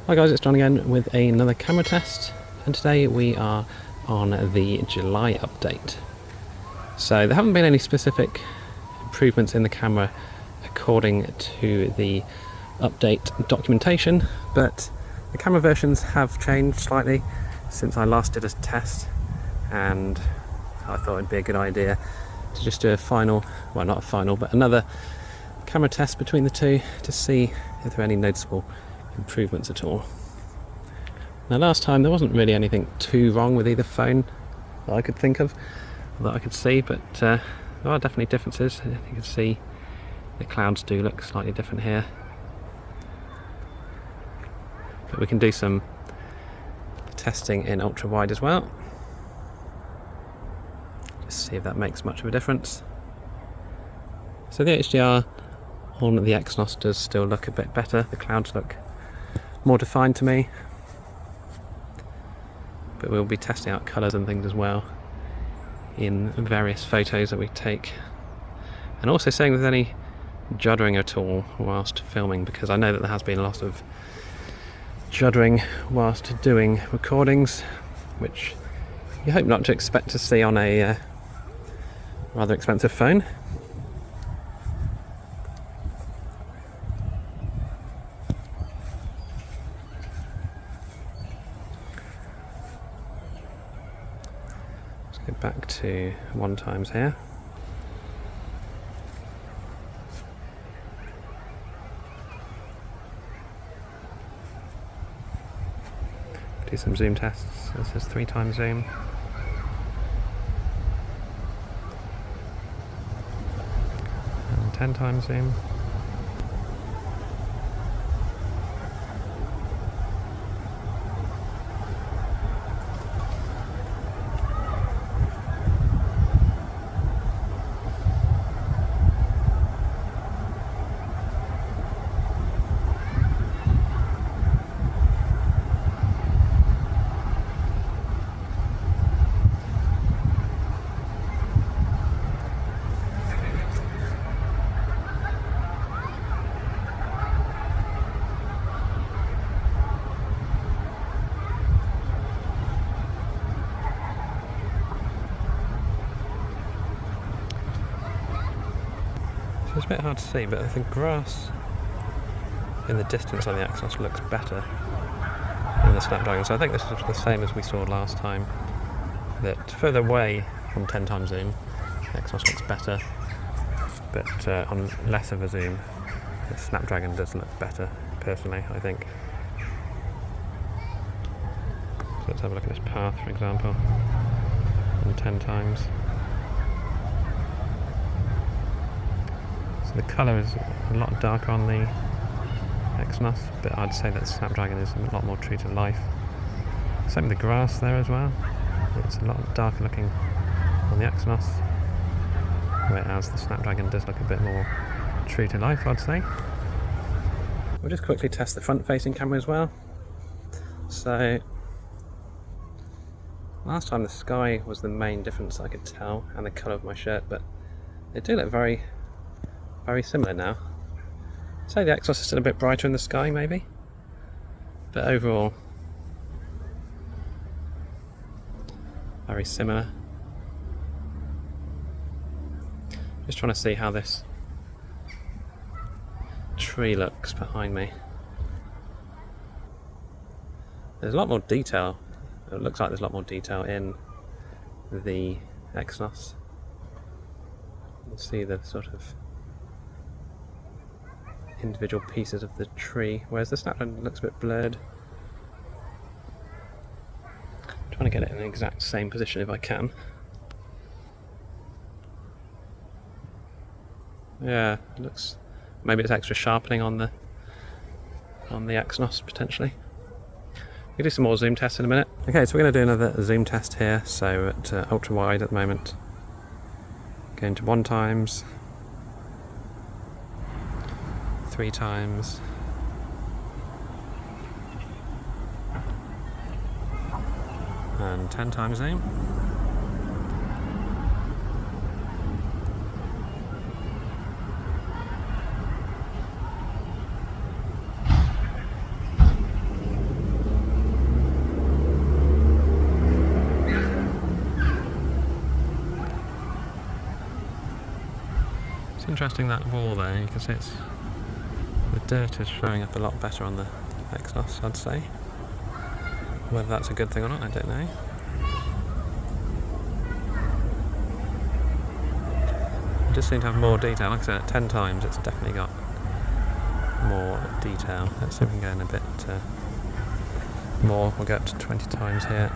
Hi guys, it's John again with another camera test, and today we are on the July update. So there haven't been any specific improvements in the camera according to the update documentation, but the camera versions have changed slightly since I last did a test, and I thought it'd be a good idea to just do a final, well not a final, but another camera test between the two to see if there are any noticeable improvements at all. Now last time there wasn't really anything too wrong with either phone that I could think of, that I could see, but there are definitely differences. You can see the clouds do look slightly different here, but we can do some testing in ultra wide as well, just see if that makes much of a difference. So the HDR on the Exynos does still look a bit better. The clouds look more defined to me, but we'll be testing out colours and things as well in various photos that we take, and also seeing if there's any juddering at all whilst filming, because I know that there has been a lot of juddering whilst doing recordings, which you hope not to expect to see on a rather expensive phone. Go back to 1x here. Do some zoom tests. This is 3x zoom. And 10x zoom. So it's a bit hard to see, but the grass in the distance on the Exynos looks better than the Snapdragon. So I think this is the same as we saw last time, that further away from 10x zoom, the Exynos looks better, but on less of a zoom, the Snapdragon does look better, personally, I think. So let's have a look at this path, for example, on 10x. So the colour is a lot darker on the Exynos, but I'd say that Snapdragon is a lot more true to life. Same with the grass there as well. It's a lot darker looking on the Exynos, whereas the Snapdragon does look a bit more true to life, I'd say. We'll just quickly test the front-facing camera as well. So last time the sky was the main difference I could tell, and the colour of my shirt, but they do look very similar now. I'd say the Exynos is still a bit brighter in the sky maybe, but overall very similar. Just trying to see how this tree looks behind me. There's a lot more detail. It looks like there's a lot more detail in the Exynos. You can see the sort of individual pieces of the tree, whereas the Snapdragon looks a bit blurred. I'm trying to get it in the exact same position if I can. Yeah, it looks, maybe it's extra sharpening on the Exynos potentially. We'll do some more zoom tests in a minute. Okay, so we're going to do another zoom test here. So at ultra wide at the moment, going to 1x, 3x, and 10x zoom. It's interesting, that wall there, you can see the dirt is showing up a lot better on the Exynos, I'd say. Whether that's a good thing or not, I don't know. It just seems to have more detail. Like I said, at 10 times it's definitely got more detail. Let's see if we can go in a bit more. We'll go up to 20 times here.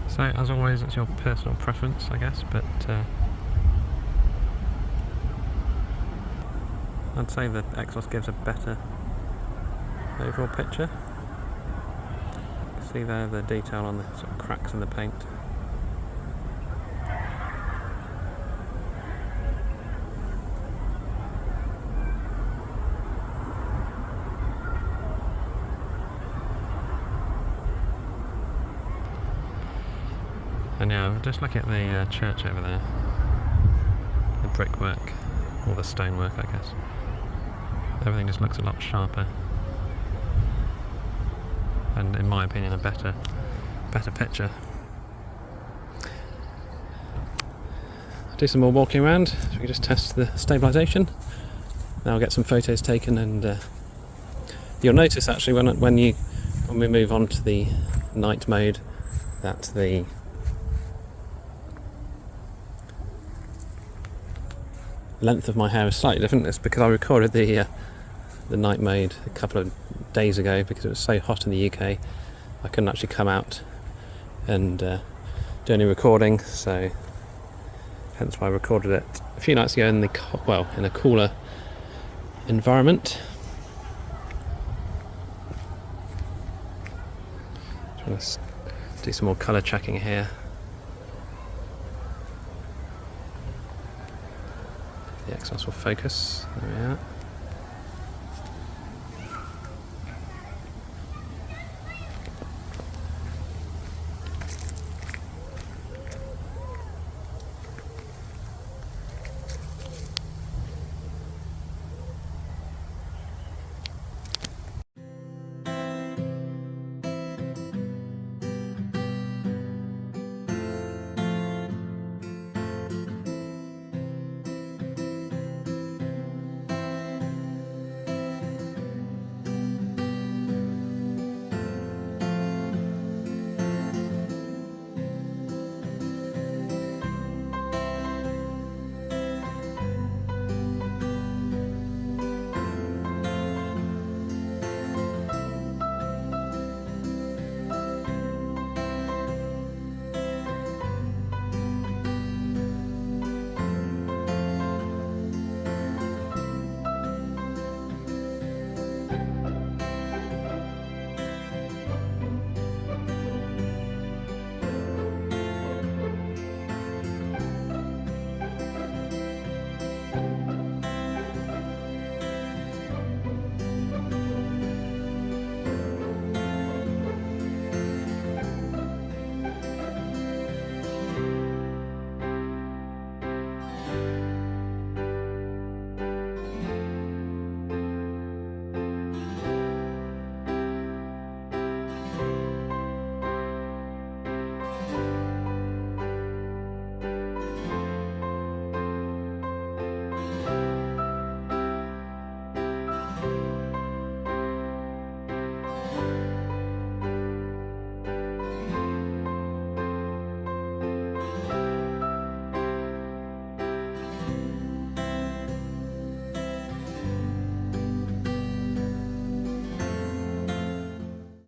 So, as always, it's your personal preference, I guess, but I'd say the Exynos gives a better overall picture. You can see there the detail on the sort of cracks in the paint. And yeah, just look at the church over there, the brickwork, or the stonework, I guess. Everything just looks a lot sharper, and in my opinion, a better picture. I'll do some more walking around, so we can just test the stabilisation. Now I'll get some photos taken, and you'll notice actually when we move on to the night mode that the length of my hair is slightly different. It's because I recorded the night mode a couple of days ago because it was so hot in the UK. I couldn't actually come out and do any recording, so hence why I recorded it a few nights ago in in a cooler environment. Trying to do some more colour checking here. The Exynos will focus. There we are.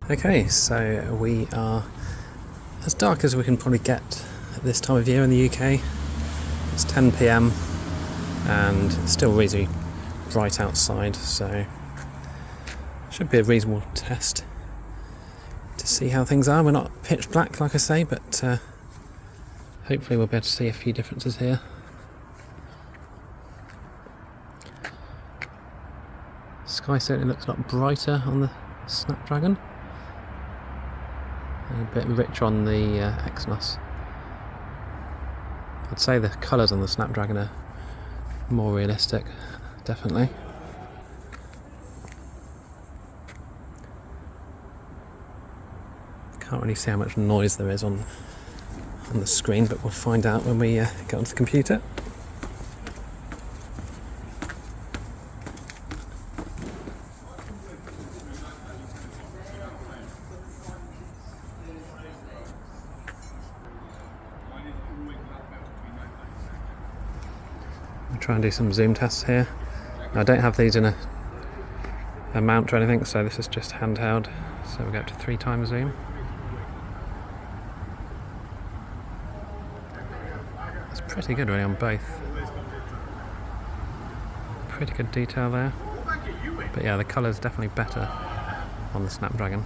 Okay, so we are as dark as we can probably get at this time of year in the UK. It's 10 PM and it's still really bright outside, so should be a reasonable test to see how things are. We're not pitch black, like I say, but hopefully we'll be able to see a few differences here. Sky certainly looks a lot brighter on the Snapdragon. A bit richer on the Exynos. I'd say the colours on the Snapdragon are more realistic, definitely. Can't really see how much noise there is on the screen, but we'll find out when we get onto the computer. I'll try and do some zoom tests here. I don't have these in a mount or anything, so this is just handheld. So we'll go up to 3 times zoom. It's pretty good really on both. Pretty good detail there. But yeah, the colour's definitely better on the Snapdragon.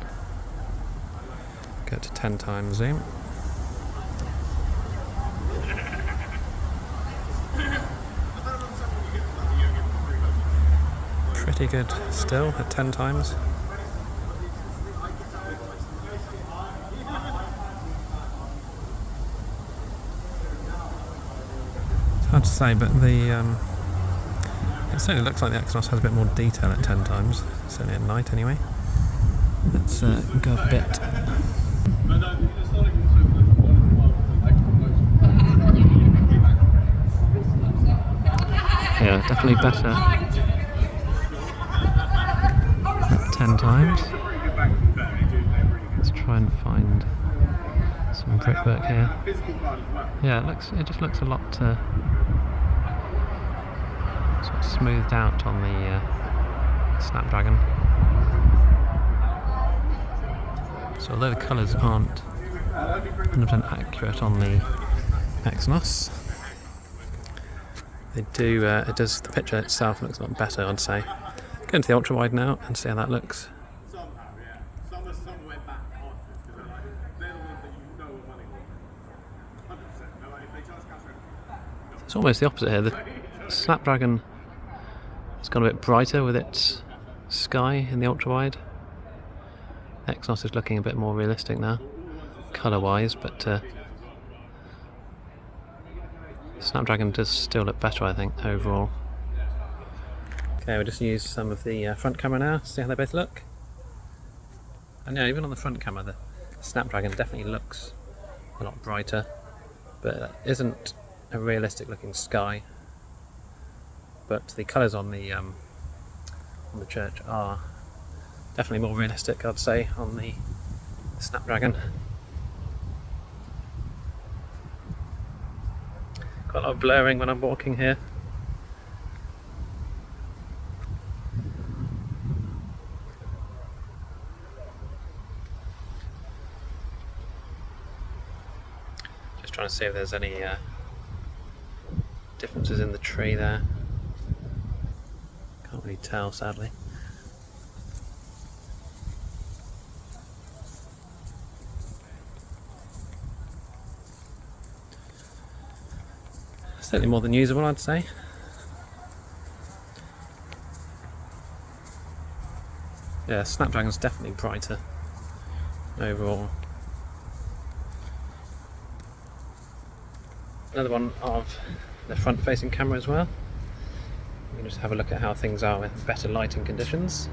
Go to 10 times zoom. Pretty good still at 10 times. It's hard to say, but it certainly looks like the Exynos has a bit more detail at 10 times, certainly at night anyway. Let's go a bit. Yeah, definitely better. 10 times. Let's try and find some brickwork here. Yeah, it just looks a lot sort of smoothed out on the Snapdragon. So although the colours aren't 100% accurate on the Exynos, they do. The picture itself looks a lot better, I'd say. Go into the ultra wide now and see how that looks. It's almost the opposite here. The Snapdragon has gone a bit brighter with its sky in the ultra wide. Exynos is looking a bit more realistic now, colour wise, but Snapdragon does still look better, I think, overall. Okay, we'll just use some of the front camera now to see how they both look. And yeah, even on the front camera, the Snapdragon definitely looks a lot brighter, but it isn't a realistic looking sky. But the colours on the church are definitely more realistic, I'd say, on the Snapdragon. Quite a lot of blurring when I'm walking here. Just trying to see if there's any differences in the tree there. Can't really tell, sadly. Certainly more than usable, I'd say. Yeah, Snapdragon's definitely brighter overall. Another one of the front-facing camera as well. We can just have a look at how things are with better lighting conditions.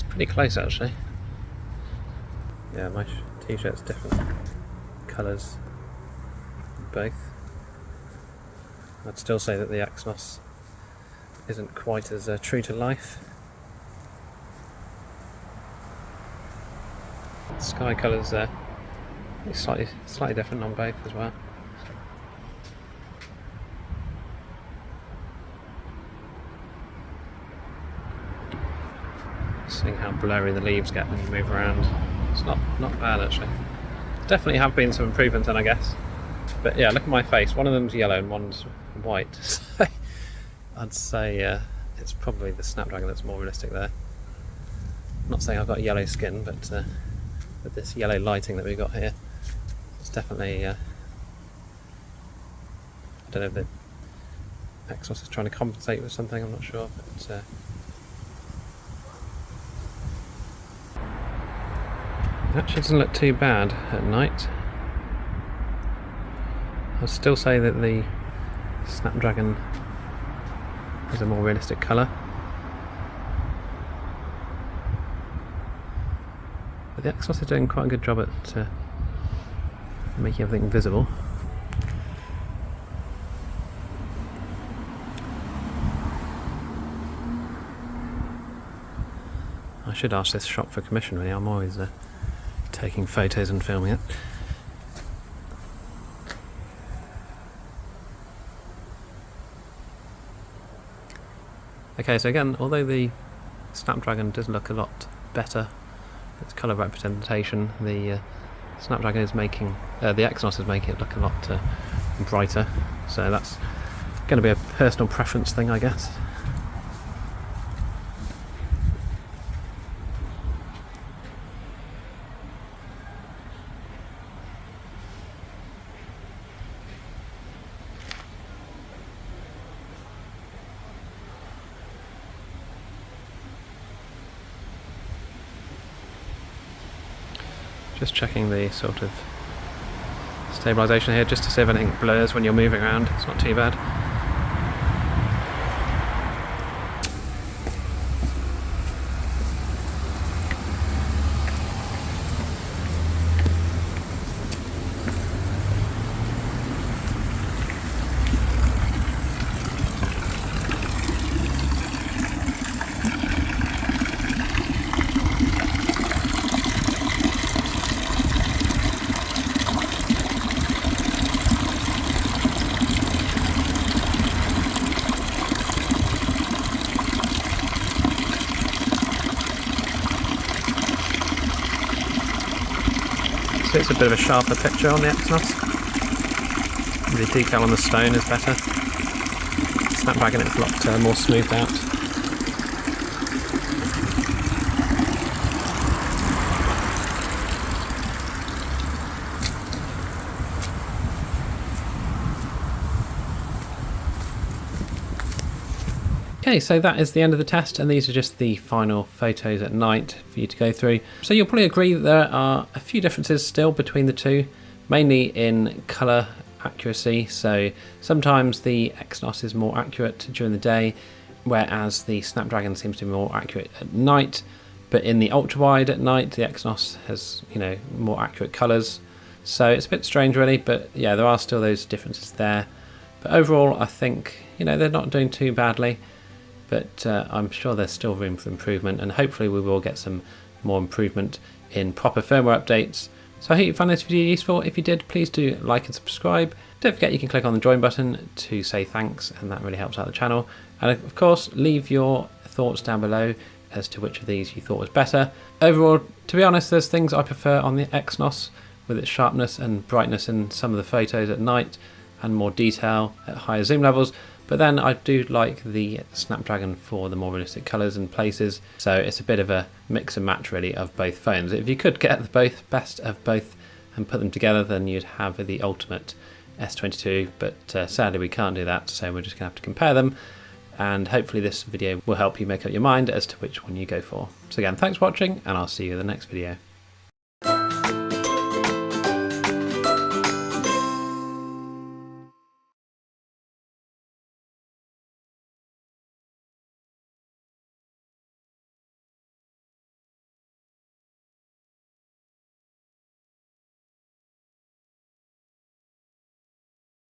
Pretty close actually. Yeah, my t-shirt's different colours both. I'd still say that the Exynos isn't quite as true to life. Sky colours are slightly different on both as well. Seeing how blurry the leaves get when you move around. It's not bad actually. Definitely have been some improvements in, I guess. But yeah, look at my face. One of them's yellow and one's white. So I'd say it's probably the Snapdragon that's more realistic there. I'm not saying I've got yellow skin, but with this yellow lighting that we've got here, it's definitely I don't know if Exynos is trying to compensate with something, I'm not sure, but it actually doesn't look too bad at night. I'll still say that the Snapdragon is a more realistic colour, but the Exynos is doing quite a good job at making everything visible. I should ask this shop for commission really, I'm always taking photos and filming it. Okay, so again, although the Snapdragon does look a lot better, its colour representation, the Snapdragon is making, the Exynos is making it look a lot brighter, so that's going to be a personal preference thing, I guess. Just checking the sort of stabilisation here, just to see if anything blurs when you're moving around. It's not too bad. So it's a bit of a sharper picture on the Exynos. The detail on the stone is better. Snapdragon it's a lot more smoothed out. Okay, so that is the end of the test, and these are just the final photos at night for you to go through. So you'll probably agree that there are a few differences still between the two, mainly in colour accuracy. So sometimes the Exynos is more accurate during the day, whereas the Snapdragon seems to be more accurate at night. But in the ultra wide at night, the Exynos has, you know, more accurate colours. So it's a bit strange really, but yeah, there are still those differences there. But overall, I think, you know, they're not doing too badly. But I'm sure there's still room for improvement, and hopefully we will get some more improvement in proper firmware updates. So I hope you found this video useful. If you did, please do like and subscribe. Don't forget you can click on the join button to say thanks, and that really helps out the channel. And of course, leave your thoughts down below as to which of these you thought was better. Overall, to be honest, there's things I prefer on the Exynos with its sharpness and brightness in some of the photos at night and more detail at higher zoom levels. But then I do like the Snapdragon for the more realistic colours and places. So it's a bit of a mix and match really of both phones. If you could get the best of both and put them together, then you'd have the ultimate S22. But sadly we can't do that, so we're just going to have to compare them. And hopefully this video will help you make up your mind as to which one you go for. So again, thanks for watching, and I'll see you in the next video.